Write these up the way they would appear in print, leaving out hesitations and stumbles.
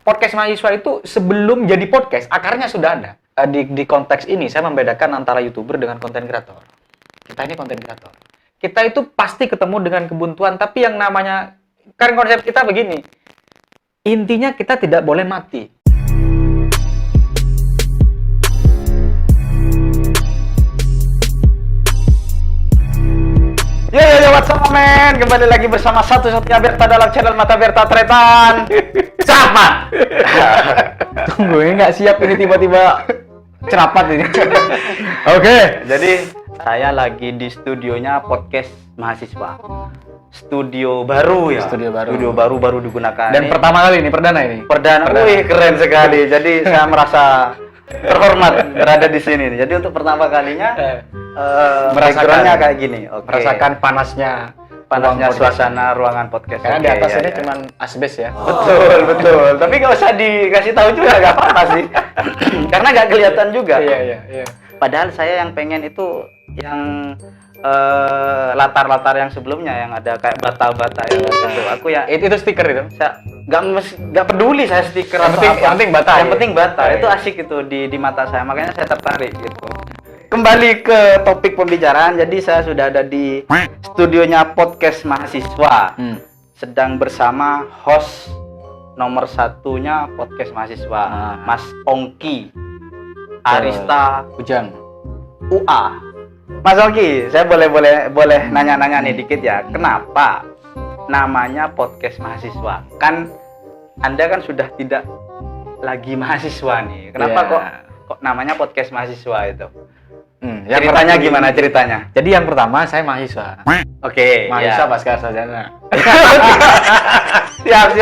podcast mahasiswa itu sebelum jadi podcast, akarnya sudah ada. Di konteks ini saya membedakan antara YouTuber dengan konten kreator. Kita ini konten kreator. Kita itu pasti ketemu dengan kebuntuan, tapi yang namanya kan konsep kita begini. Intinya kita tidak boleh mati. Yo, what's up, man? Kembali lagi bersama satu-satunya Berta dalam channel Mata Berta Tretan. Sama. Tunggu, ini nggak siap ini tiba-tiba cerapat ini. Oke, jadi saya lagi di studionya podcast mahasiswa. Studio baru ya. Studio baru digunakan. Dan ini pertama kali ini, perdana. Wih, keren sekali. Jadi saya merasa terhormat berada di sini. Jadi untuk pertama kalinya merasakannya kayak gini. Okay. Merasakan panasnya suasana ruangan podcast. Karena di atas ini cuma asbes ya. Betul. Tapi nggak usah dikasih tahu juga, nggak apa-apa sih. Karena nggak kelihatan juga. Iya. Padahal saya yang pengen itu yang latar-latar yang sebelumnya yang ada kayak bata-bata itu. Aku ya itu stiker itu. Saya nggak peduli saya stiker atau apa. Yang penting bata. Yang penting bata. Itu asik itu di mata saya. Makanya saya tertarik gitu. Kembali ke topik pembicaraan. Jadi saya sudah ada di studionya podcast mahasiswa. Sedang bersama host nomor satunya podcast mahasiswa, Mas Ongki Arista Ujang UA. Mas Ongki, saya boleh nanya-nanya nih dikit ya. Kenapa namanya podcast mahasiswa? Kan Anda kan sudah tidak lagi mahasiswa nih. Kenapa kok namanya podcast mahasiswa itu? Ceritanya gimana ceritanya? Jadi yang pertama saya mahasiswa. Oke, mahasiswa pasca sarjana. Siap.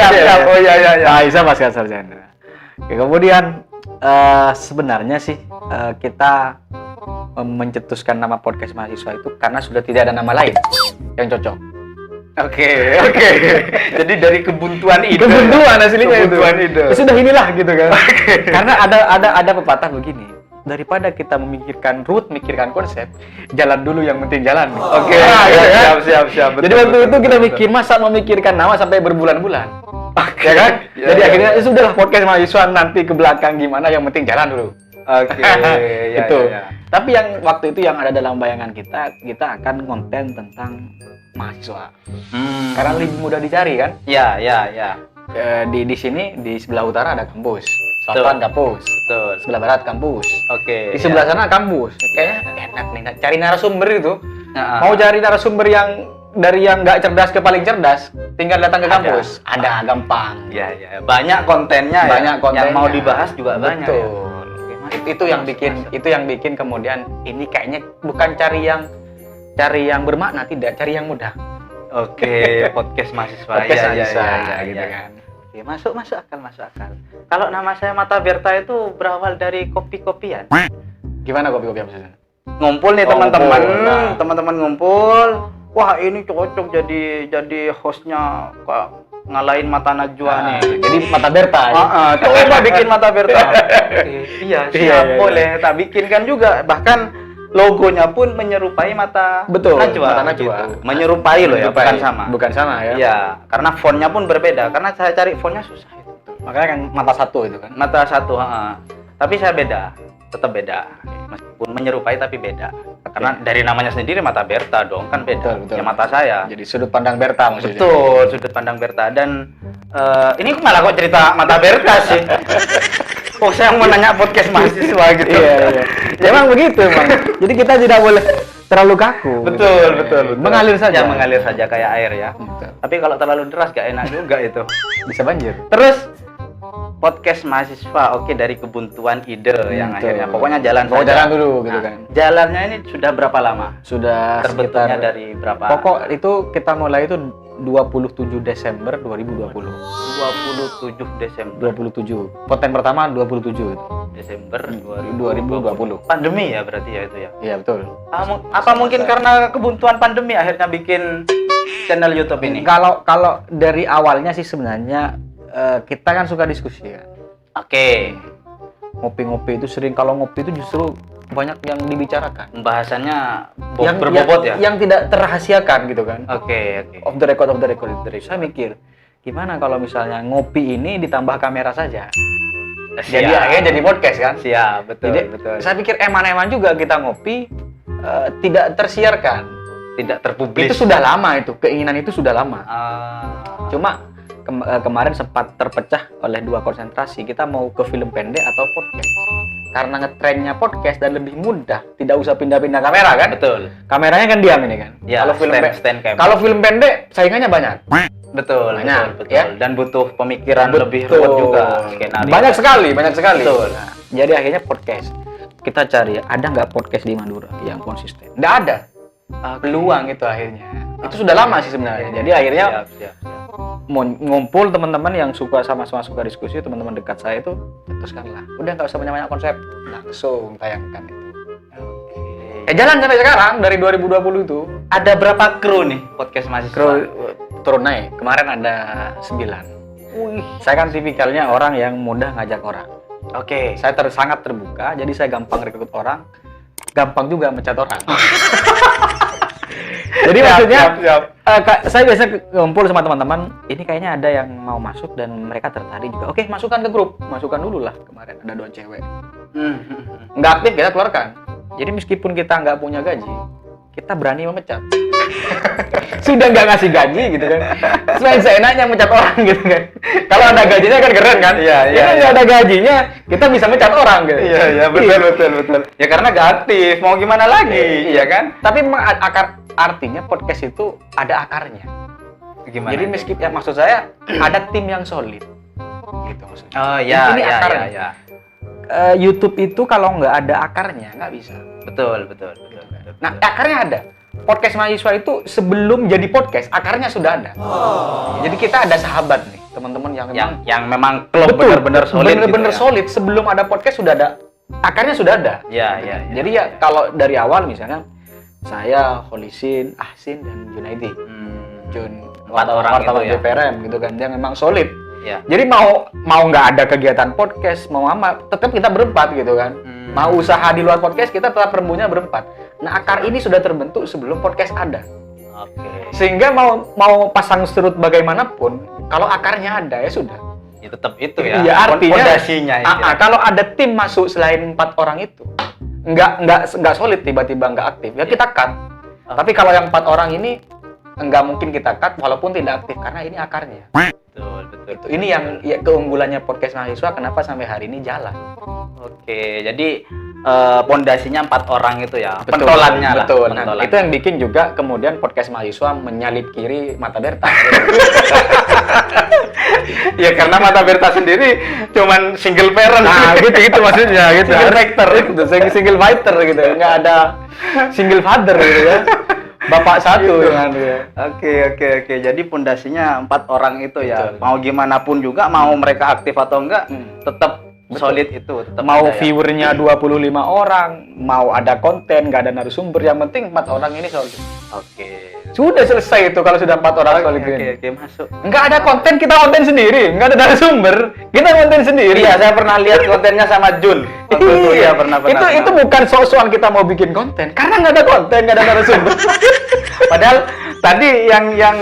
Oh iya. Mahasiswa pasca sarjana. Oke, kemudian sebenarnya sih kita mencetuskan nama podcast mahasiswa itu karena sudah tidak ada nama lain yang cocok. Oke. Jadi dari kebuntuan ide. Aslinya kebuntuan itu. ide. Sudah inilah gitu kan. Karena ada pepatah begini. Daripada kita memikirkan root, mikirkan konsep, jalan dulu yang penting jalan. Oke. Siap. Jadi waktu itu kita mikir, masa memikirkan nama sampai berbulan-bulan. Ya kan? Jadi akhirnya sudahlah podcast mahasiswa, nanti ke belakang gimana, yang penting jalan dulu. Oke. Itu. Tapi yang waktu itu yang ada dalam bayangan kita akan konten tentang mahasiswa. Karena lebih mudah dicari kan? Iya. Di sini di sebelah utara ada kampus, selatan kampus, sebelah barat kampus. Oke. Di sebelah sana kampus. Kayaknya enak nih cari narasumber itu. Mau cari narasumber yang dari yang nggak cerdas ke paling cerdas, tinggal datang ke kampus. Ada gampang. Iya. Banyak kontennya. Yang mau dibahas juga banyak. Betul. Itu yang bikin kemudian ini kayaknya bukan cari yang bermakna, tidak, cari yang mudah. Oke, podcast mahasiswa. Iya, gitu kan. Oke, masuk akal. Kalau nama saya Mata Berta itu berawal dari kopi-kopian. Gimana kopi-kopian maksudnya? Ngumpul nih teman-teman ngumpul. Wah, ini cocok jadi hostnya ngalahin Mata Najwa nih. Jadi Mata Berta. Coba bikin Mata Berta. Iya, siap, boleh. Tak bikinkan juga. Bahkan logonya pun menyerupai Mata Najwa. Gitu. Menyerupai loh ya, bukan sama. Bukan sama ya. Iya, karena fontnya pun berbeda. Karena saya cari fontnya susah itu. Makanya kan Mata Satu itu kan. Mata Satu, Tapi saya beda, tetap beda. Meskipun menyerupai tapi beda. Karena dari namanya sendiri Mata Berta dong, kan beda. Betul. Ya mata saya. Jadi sudut pandang Berta maksudnya. Betul, sudut pandang Berta. Dan ini malah kok cerita Mata Berta sih. Oh, saya mau nanya podcast mahasiswa gitu. Iya. Ya, emang begitu, Bang. Jadi kita tidak boleh terlalu kaku. Betul. Mengalir saja. Ya, mengalir saja kayak air ya. Betul. Tapi kalau terlalu deras gak enak juga itu. Bisa banjir. Terus podcast mahasiswa, oke, dari kebuntuan ide yang akhirnya pokoknya jalan dulu gitu kan. Jalannya ini sudah berapa lama? Sudah terbentuknya sekitar dari berapa? Pokok itu kita mulai itu 27 Desember 2020. 27 Desember. 27. Konten pertama 27 itu. Desember 2020. Pandemi ya berarti ya itu ya. Iya, betul. Apa mungkin karena kebuntuan pandemi akhirnya bikin channel YouTube ini? Kalau dari awalnya sih sebenarnya kita kan suka diskusi ya. Oke. Ngopi-ngopi itu sering, kalau ngopi itu justru banyak yang dibicarakan. Pembahasannya berbobot ya? Yang tidak terrahasiakan gitu kan. Oke. Off the record. Saya mikir, gimana kalau misalnya ngopi ini ditambah kamera saja? Siap. Jadi akhirnya jadi podcast kan? Siap, betul, Jadi betul. saya pikir eman-eman juga kita ngopi tidak tersiarkan. Tidak terpublis. Itu sudah lama itu, keinginan itu sudah lama. Cuma Cuma kemarin sempat terpecah oleh dua konsentrasi, kita mau ke film pendek atau podcast. Karena ngetrennya podcast dan lebih mudah, tidak usah pindah-pindah kamera kan? betul. Kameranya kan diam ini kan. Ya, Kalau film stand cam. kalau film pendek saingannya banyak. betul, Banyak, betul, betul. ya. Dan butuh pemikiran Betul. lebih ruwet juga skenario. Banyak sekali. Betul. Nah, jadi akhirnya podcast. Kita cari, ada nggak podcast di Madura yang konsisten? Nggak ada. Peluang itu akhirnya. Itu sudah lama sih sebenarnya. Jadi akhirnya siap. ngumpul teman-teman yang sama-sama suka diskusi, teman-teman dekat saya itu, putuskanlah. Udah nggak usah banyak-banyak konsep, langsung tayangkan itu. Jalan sampai sekarang dari 2020 itu. Ada berapa kru nih podcast mahasiswa? Kru turun naik. Kemarin ada 9. Saya kan tipikalnya orang yang mudah ngajak orang. Oke. Saya sangat terbuka, jadi saya gampang rekrut orang, gampang juga mencat orang. Jadi maksudnya, saya biasa ngumpul sama teman-teman, ini kayaknya ada yang mau masuk dan mereka tertarik juga. Oke, masukkan ke grup, masukkan dulu lah. Kemarin ada 2 cewek. Nggak aktif, kita keluarkan. Jadi meskipun kita nggak punya gaji, kita berani memecat. Sudah nggak ngasih gaji gitu kan, selain seenaknya mecat orang gitu kan. Kalau ada gajinya kan keren kan. Iya. Nggak ada gajinya, kita bisa mecat orang gitu. Iya, betul. Ya karena nggak aktif, mau gimana lagi, iya kan? Tapi memang artinya podcast itu ada akarnya. Gimana? Jadi meskipun maksud saya ada tim yang solid, gitu maksudnya. Oh iya, Ini akarnya. iya. YouTube itu kalau nggak ada akarnya nggak bisa. Betul. Nah, akarnya ada. Podcast mahasiswa itu sebelum jadi podcast, akarnya sudah ada. Jadi kita ada sahabat nih, teman-teman yang memang klub betul, benar-benar solid. benar-benar gitu ya? solid. Sebelum ada podcast sudah ada, akarnya sudah ada. Iya. Jadi ya kalau dari awal misalnya saya, Holisin, Ahsin, dan Junaidi. Jun, 4 orang wartawan itu ya. BPRM gitu kan, yang memang solid. Iya. Jadi mau nggak ada kegiatan podcast, mau apa, tetap kita berempat gitu kan. Mau usaha di luar podcast, kita tetap rembunya berempat. Nah, akar ini sudah terbentuk sebelum podcast ada. Oke. Sehingga mau pasang surut bagaimanapun, kalau akarnya ada ya sudah. Ya tetap itu ya. Iya, artinya fondasinya itu. kalau ada tim masuk selain 4 orang itu, nggak solid, tiba-tiba nggak aktif, ya kita cut. Tapi kalau yang 4 orang ini nggak mungkin kita cut walaupun tidak aktif karena ini akarnya. Betul. Ini yang ya, keunggulannya podcast mahasiswa, kenapa sampai hari ini jalan. Oke, jadi pondasinya 4 orang itu ya. Betul, Pentolannya lah. betul. Nah, Pentolannya. itu yang bikin juga kemudian podcast mahasiswa menyalip kiri Mata Berta. Ya karena Mata Berta sendiri cuman single parent. Nah, gitu maksudnya gitu. Single factor. Itu single fighter gitu. Nggak ada single father gitu ya. Bapak satu kan gitu. Oke. Jadi pondasinya 4 orang itu ya. Betul. Mau gimana pun juga, mau mereka aktif atau enggak, tetap solid itu. Tetap Mau ada ya. viewernya 25 orang, mau ada konten, nggak ada narasumber, yang penting 4 orang ini solid. Oke. Sudah selesai itu kalau sudah 4 orang solid ini. Oke, masuk. Nggak ada konten, kita konten sendiri. Nggak ada narasumber, kita konten sendiri. Iya, saya pernah lihat kontennya sama Jun. Iya, pernah. Itu bukan sok-sokan kita mau bikin konten, karena nggak ada konten, nggak ada narasumber. Padahal tadi yang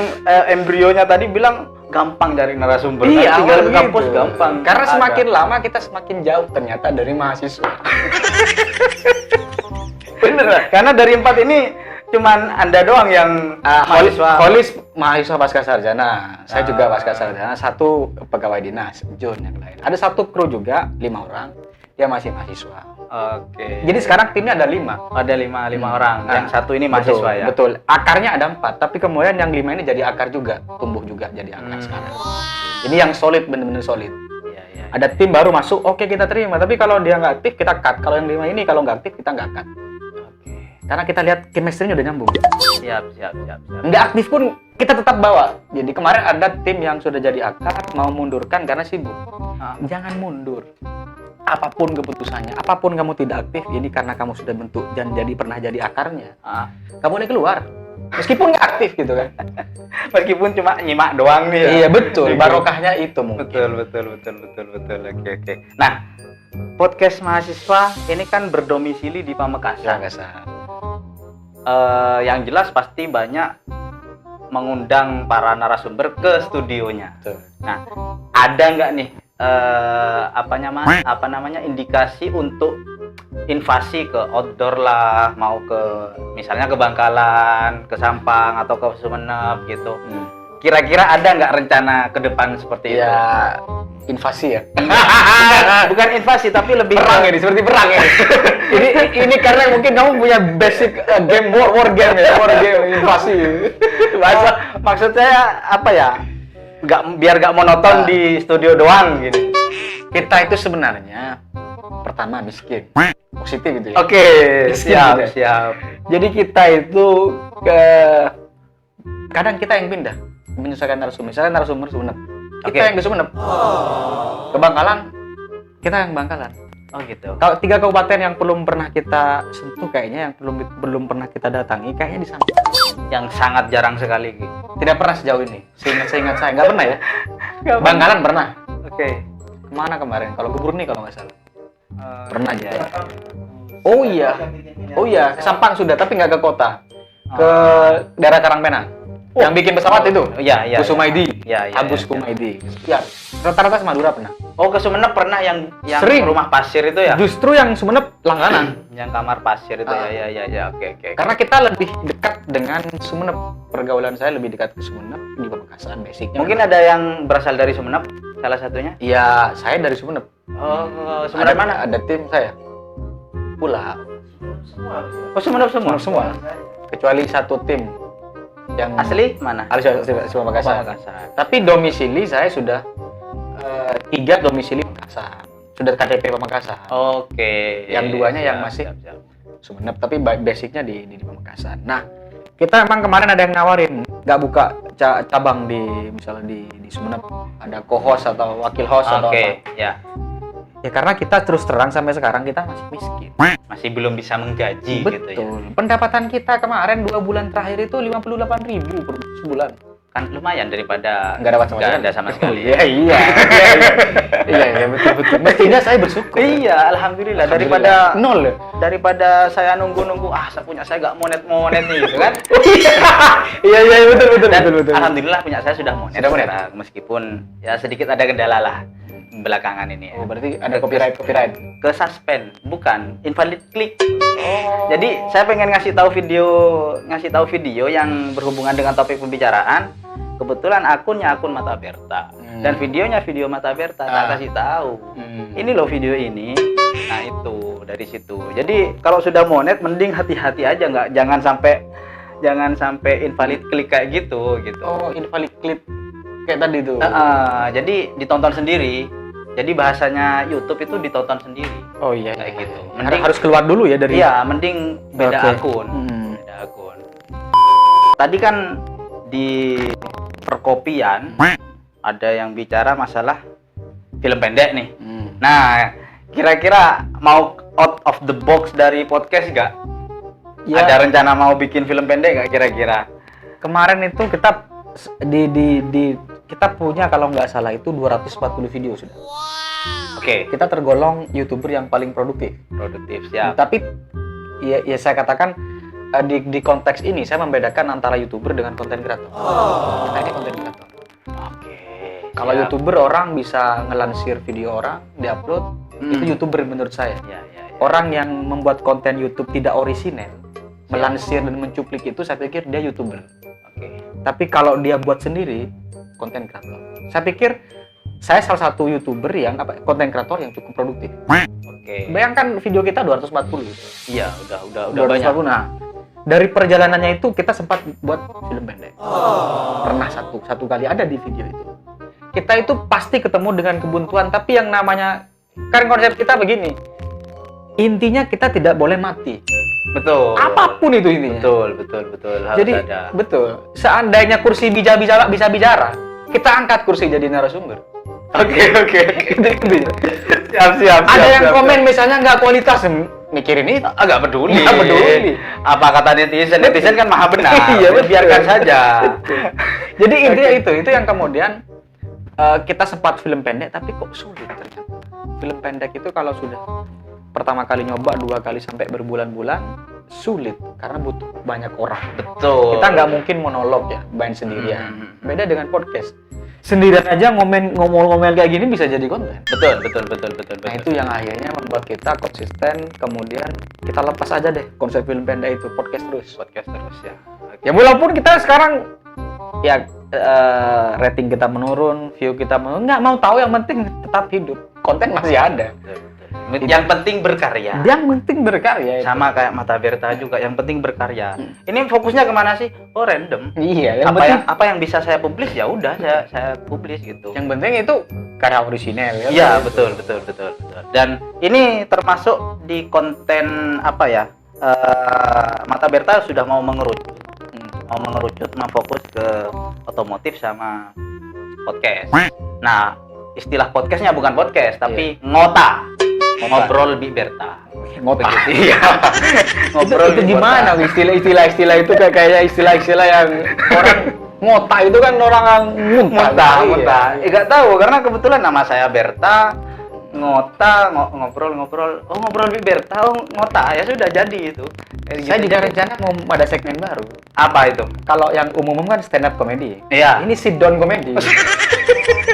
embrionya tadi bilang gampang dari narasumber. Iya, tinggal ke awal kampus gitu. gampang. Karena Ada. semakin lama kita semakin jauh ternyata dari mahasiswa. Bener lah. Karena dari 4 ini cuman Anda doang yang mahasiswa. Holis mahasiswa pasca sarjana, saya juga pasca sarjana, 1 pegawai dinas, John yang lain. Ada 1 kru juga, 5 orang, dia masih mahasiswa. Oke. Jadi sekarang timnya ada 5. ada 5 orang. Nah, Yang 1 ini mahasiswa ya. Betul. Akarnya ada 4, tapi kemudian yang 5 ini jadi akar juga, tumbuh juga jadi akar sekarang. Ini yang solid, bener-bener solid. Iya. Ada tim baru masuk, oke kita terima. Tapi kalau dia nggak aktif, kita cut. Kalau yang 5 ini kalau nggak aktif, kita nggak cut. Oke. Karena kita lihat chemistry-nya udah nyambung. Siap. Nggak aktif pun kita tetap bawa. Jadi kemarin ada tim yang sudah jadi akar, mau mundurkan karena sibuk. Jangan mundur. Apapun keputusannya, apapun kamu tidak aktif, ini karena kamu sudah bentuk dan pernah jadi akarnya. Kamu boleh keluar. Meskipun nggak aktif gitu kan. Meskipun cuma nyimak doang nih. Ya. Iya betul, barokahnya itu mungkin. Betul. Oke. Nah, podcast mahasiswa ini kan berdomisili di Pamekasan. Pamekasan. Yang jelas pasti banyak mengundang para narasumber ke studionya. Betul. Nah, ada nggak nih apa namanya indikasi untuk invasi ke outdoor lah, mau ke misalnya ke Bangkalan, ke Sampang atau ke Sumeneb gitu. Kira-kira ada nggak rencana ke depan seperti itu? Ya, invasi ya. Bukan invasi tapi lebih Perang ini, seperti perang ini. ini karena mungkin kamu punya basic game war game ya, war game invasi. Maksud saya apa ya? Biar nggak monoton di studio doang gitu. Kita itu sebenarnya pertama miskin, positif gitu ya. Oke, Miskin siap, gitu ya. siap. Jadi kita itu kadang kita yang pindah menyesuaikan narasumber. Misalnya narasumber Sumeneb, kita Oke. yang di Sumeneb. Ke Bangkalan, kita yang Bangkalan. Oh gitu. Kalau 3 kabupaten yang belum pernah kita sentuh kayaknya, yang belum pernah kita datangi, kayaknya di sana. Yang sangat jarang sekali gitu. Tidak pernah sejauh ini. Seingat saya nggak pernah ya. Bangkalan pernah. Oke. Kemana kemarin? Kalau ke Brunei kalau nggak salah. Pernah ya. ya. Oh iya, ke Sampang sudah, tapi nggak ke kota. Ke daerah Karangpena. Yang bikin pesawat itu. Iya, iya. Kusumaidi. Iya, iya. Agus iya. Kumaidi. Ya, rata-rata ke Madura pernah. Oh, ke Sumeneb pernah yang Sering. rumah pasir itu ya? Justru yang Sumeneb langganan. Yang kamar pasir itu ya. Oke. Karena kita lebih dekat dengan Sumeneb. Pergaulan saya lebih dekat ke Sumeneb di Pamekasan basicnya. Mungkin ada yang berasal dari Sumeneb salah satunya. Iya, saya dari Sumeneb. Oh, Sumeneb mana? Ada tim saya. Pula. Oh, Sumeneb semua. Semua. Kecuali satu tim yang Asli mana? asli Pamekasan. Pamekasan. Tapi domisili saya sudah 3 domisili Pamekasan. Sudah KTP Pamekasan. Oke. Yang duanya yang Siap, masih siap. Sumeneb, tapi basicnya di Pamekasan. Nah, kita emang kemarin ada yang nawarin nggak buka cabang di misalnya di Sumeneb, ada co-host atau wakil host atau Oke, apa. ya. Ya karena kita terus terang sampai sekarang kita masih miskin. Masih belum bisa menggaji Betul. gitu ya. Pendapatan kita kemarin 2 bulan terakhir itu 58.000 per sebulan. Kan lumayan daripada Nggak dapat sama nggak sekali. ada sama sekali. Iya, betul. Mestinya saya bersyukur. Iya, alhamdulillah Alhamdulillah. Nol. daripada saya nunggu saya nggak monet nih gitu kan. Iya, betul. Dan alhamdulillah punya saya sudah monet. Sudah monet. sekarang, meskipun ya sedikit ada kendala lah belakangan ini. Oh, berarti ada copyright. Ke suspend, bukan invalid click. Jadi saya pengen ngasih tahu video yang berhubungan dengan topik pembicaraan. Kebetulan akunnya akun Mata Berta dan videonya video Mata Berta. Tak kasih tahu. Ini loh video ini. Nah itu dari situ. Jadi kalau sudah monet, mending hati-hati aja, jangan sampai invalid click kayak gitu. Oh, invalid clip kayak tadi tuh. Jadi ditonton sendiri. Jadi bahasanya YouTube itu ditonton sendiri. Oh iya, Kayak gitu. Mending harus keluar dulu ya dari. Iya, mending beda Oke. akun. Beda akun. Tadi kan di perkopian ada yang bicara masalah film pendek nih. Nah, kira-kira mau out of the box dari podcast nggak? Ya. Ada rencana mau bikin film pendek nggak kira-kira? Kemarin itu kita kita punya kalau nggak salah itu 240 video sudah. Oke, Kita tergolong YouTuber yang paling produktif. produktif siap. Tapi ya saya katakan di konteks ini saya membedakan antara YouTuber dengan konten kreator. Kita ini konten kreator. Oke. Kalau siap. YouTuber orang bisa ngelansir video orang, diupload, itu YouTuber menurut saya. Ya. Orang yang membuat konten YouTube tidak orisinal, melansir dan mencuplik itu saya pikir dia YouTuber. Oke. Tapi kalau dia buat sendiri, konten kreator. Saya pikir saya salah satu YouTuber yang konten kreator yang cukup produktif. Oke. Bayangkan video kita 240. Iya, udah banyak. Nah, dari perjalanannya itu kita sempat buat film pendek. Pernah satu kali ada di video itu. Kita itu pasti ketemu dengan kebuntuan, tapi yang namanya kan konsep kita begini. Intinya kita tidak boleh mati. Betul. Apapun itu intinya. Betul. Harus Jadi ada. betul. Seandainya kursi bisa bicara, kita angkat kursi jadi narasumber. Oke. Itu intinya. Siap. Ada yang komen misalnya nggak kualitas, mikirin itu. Agak peduli. Nggak peduli. Apa kata netizen? Netizen kan maha benar. Iya, betul. Biarkan saja. Jadi intinya itu yang kemudian kita sempat film pendek, tapi kok sulit ternyata. Film pendek itu kalau sudah pertama kali nyoba, 2 kali sampai berbulan-bulan, sulit karena butuh banyak orang. Betul. Kita nggak mungkin monolog ya, main sendirian. Beda dengan podcast. Sendirian aja ngomel-ngomel kayak gini bisa jadi konten. Betul. Nah itu yang akhirnya membuat kita konsisten, kemudian kita lepas aja deh konsep film pendek itu, podcast terus ya. Ya walaupun kita sekarang ya rating kita menurun, view kita menurun, nggak mau tahu, yang penting tetap hidup, konten masih ada. Yang penting berkarya. Yang penting berkarya. Sama kayak Mata Berta juga, yang penting berkarya. Ini fokusnya kemana sih? Oh random. Iya. Apa yang bisa saya publish ya udah saya publish gitu. Yang penting itu karya orisinal ya. Iya betul. Dan ini termasuk di konten apa ya? Mata Berta sudah mau mengerucut, fokus ke otomotif sama podcast. Nah istilah podcastnya bukan podcast tapi ngobrol Bi Berta. Ngotak. Iya. Ngobrol itu gimana? Istilah itu kayak istilah yang orang ngotak itu kan orang yang muntah. Enggak tahu karena kebetulan nama saya Berta, ngobrol. Oh, ngobrol Bi Berta, ngota. Ya sudah jadi itu. Saya juga rencana mau ada segmen baru. Apa itu? Kalau yang umum kan stand up comedy. Iya. Ini sit down comedy.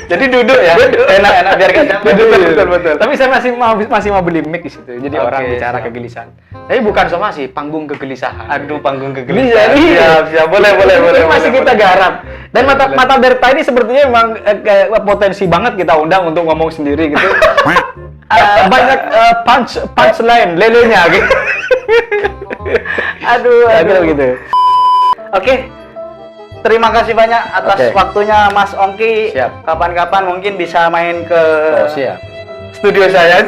Jadi duduk ya, enak biar gak capek. Betul. Tapi saya masih mau beli mic di situ. Jadi orang bicara siap. kegelisahan. Tapi bukan somasi, panggung kegelisahan. Aduh, panggung Bisa, kegelisahan. Siap. Boleh. Ini masih kita garap. Dan mata Berta ini sepertinya memang potensi banget kita undang untuk ngomong sendiri gitu. Banyak punchline lelenya gitu. Aduh gitu. Oke. Terima kasih banyak atas waktunya Mas Ongki. Siap. Kapan-kapan mungkin bisa main ke Siap. studio saya.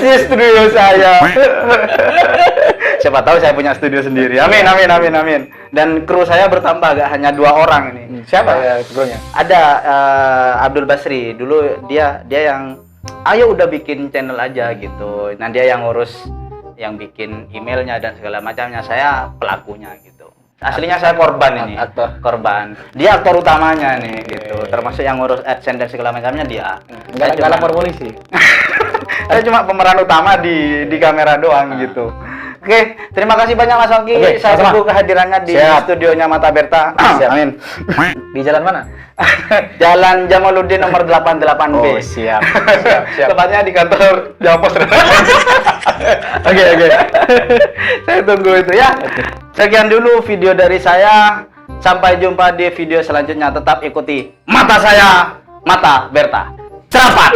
Siapa tahu saya punya studio sendiri. Amin. Dan kru saya bertambah, gak hanya 2 orang ini. Siapa ya krunya? Ada Abdul Basri. Dulu dia yang ayo udah bikin channel aja gitu. Nah dia yang ngurus, yang bikin emailnya dan segala macamnya. Saya pelakunya gitu. Aslinya saya korban ini. Korban. Dia aktor utamanya nih gitu. Termasuk yang ngurus AdSense dan segala macamnya dia. Enggak lapor polisi. Saya cuma pemeran utama di kamera doang gitu. Oke, terima kasih banyak Mas Ongki. Saya tunggu kehadirannya di studionya Mata Berta. Amin. Di jalan mana? Jalan Jamaluddin nomor 88B. Oh, siap. Tepatnya di kantor Jawa Pos. Oke. Saya tunggu itu ya. Sekian dulu video dari saya. Sampai jumpa di video selanjutnya. Tetap ikuti Mata Saya, Mata Berta. Cerapat.